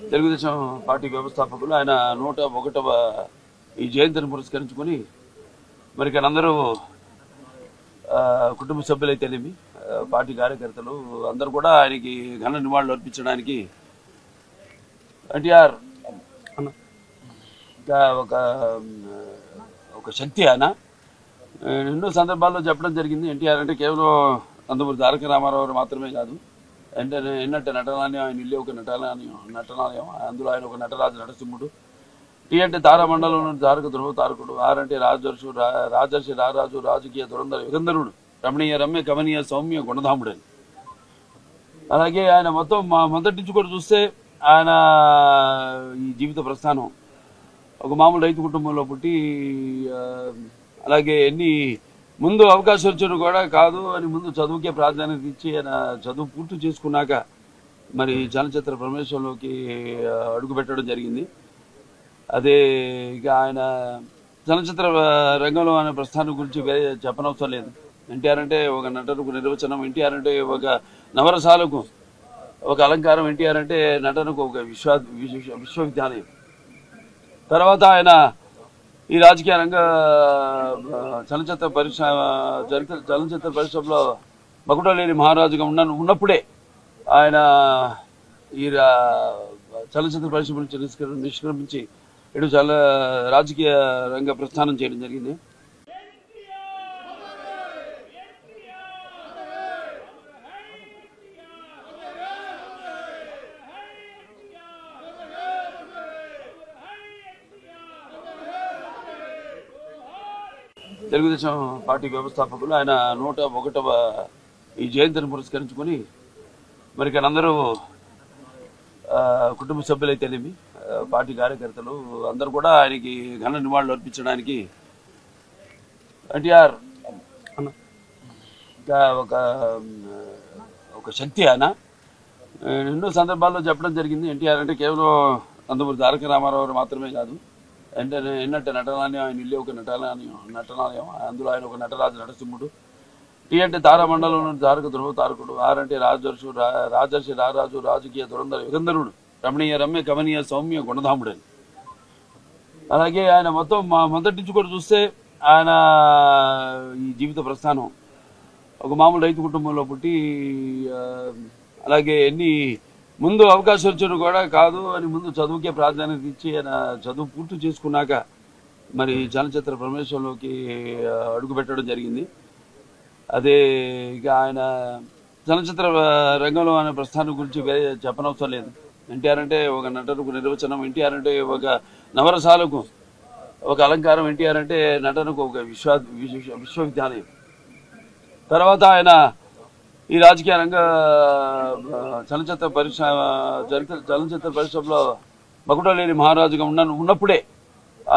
Telugu Desam party వ్యవస్థాపకులు ఆయన 101వ ఈ జయంతిని పురస్కరించుకొని మరి ఇక్కడ అందరూ కుటుంబ సభ్యులైతేనేమి పార్టీ కార్యకర్తలు అందరూ కూడా ఆయనకి ఘన నివాళులు అర్పించడానికి ఎన్టీఆర్ ఒక శక్తి ఆయన ఎన్నో సందర్భాల్లో చెప్పడం జరిగింది. ఎన్టీఆర్ అంటే కేవలం నందమూరి తారక రామారావు మాత్రమే కాదు, ఎన్నట్టు నటనాలయం, ఆయన ఇల్లు ఒక నటనాలయం, అందులో ఆయన ఒక నటరాజు నరసింహుడు. టీ అంటే తారామండలం తారక ధ్రువ తారకుడు, ఆర్ అంటే రాజర్షి రారాజు రాజకీయ దురంధర యుగంధరుడు, రమణీయ రమ్య కమనీయ సౌమ్య గుణధాముడు అని. అలాగే ఆయన మొదటి నుంచి కూడా చూస్తే ఆయన ఈ జీవిత ప్రస్థానం ఒక మామూలు రైతు కుటుంబంలో పుట్టి, అలాగే ముందు అవకాశం వచ్చారు కూడా కాదు అని ముందు చదువుకే ప్రాధాన్యత ఇచ్చి ఆయన చదువు పూర్తి చేసుకున్నాక మరి చలనచిత్ర ప్రవేశంలోకి అడుగు పెట్టడం జరిగింది. అదే ఇక ఆయన చలనచిత్ర రంగంలో ఆయన ప్రస్థానం గురించి చెప్పనవసరం లేదు. ఎన్టీఆర్ అంటే ఒక నటనకు నిర్వచనం, ఎన్టీఆర్ అంటే ఒక నవరసాలకు ఒక అలంకారం, ఎన్టీఆర్ అంటే నటనకు ఒక విశ్వవిద్యాలయం. తర్వాత ఆయన ఈ రాజకీయ రంగ చలనచిత్ర పరిశ్రమలో మకుటలేని మహారాజుగా ఉన్నప్పుడే ఆయన ఈ చలనచిత్ర పరిశ్రమ నుంచి నిష్క్రమించి ఇటు రాజకీయ రంగ ప్రస్థానం చేయడం జరిగింది. తెలుగుదేశం పార్టీ వ్యవస్థాపకులు ఆయన 101వ ఈ జయంతిని పురస్కరించుకొని మరి ఇక్కడ అందరూ కుటుంబ సభ్యులైతేనేమి పార్టీ కార్యకర్తలు అందరూ కూడా ఆయనకి ఘన నివాళులు అర్పించడానికి ఎన్టీఆర్ ఒక శక్తి ఆయన ఎన్నో సందర్భాల్లో చెప్పడం జరిగింది. ఎన్టీఆర్ అంటే కేవలం నందమూరి తారక రామారావు మాత్రమే కాదు, ఎన్నట్టు నటనాలయం, ఆయన ఇల్లు ఒక నటనాలయం, అందులో ఆయన ఒక నటరాజు నరసింహుడు. టీ అంటే తారామండలం తారక ధ్రువ తారకుడు, ఆర్ అంటే రాజర్షి రారాజు రాజకీయ దురంధర యుగంధరుడు, రమణీయ రమ్య కమనీయ సౌమ్య గుణధాముడు అని. అలాగే ఆయన మొదటి నుంచి కూడా చూస్తే ఆయన ఈ జీవిత ప్రస్థానం ఒక మామూలు రైతు కుటుంబంలో పుట్టి, అలాగే ముందు అవకాశం వచ్చారు కూడా కాదు అని ముందు చదువుకే ప్రాధాన్యత ఇచ్చి ఆయన చదువు పూర్తి చేసుకున్నాక మరి చలనచిత్ర ప్రవేశంలోకి అడుగు పెట్టడం జరిగింది. అదే ఇక ఆయన చలనచిత్ర రంగంలో ఆయన ప్రస్థానం గురించి చెప్పనవసరం లేదు. ఎన్టీఆర్ అంటే ఒక నటనకు నిర్వచనం, ఎన్టీఆర్ అంటే ఒక నవరసాలకు ఒక అలంకారం, ఎన్టీఆర్ అంటే నటనకు ఒక విశ్వవిద్యాలయం. తర్వాత ఆయన ఈ రాజకీయ రంగ చలనచిత్ర పరిశ్రమలో మకుటలేని మహారాజుగా ఉన్నప్పుడే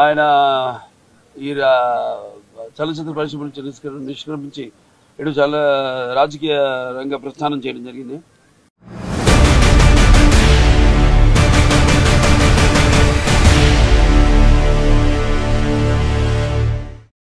ఆయన ఈ చలనచిత్ర పరిశ్రమ నుంచి నిష్క్రమించి ఇటు రాజకీయ రంగ ప్రస్థానం చేయడం జరిగింది.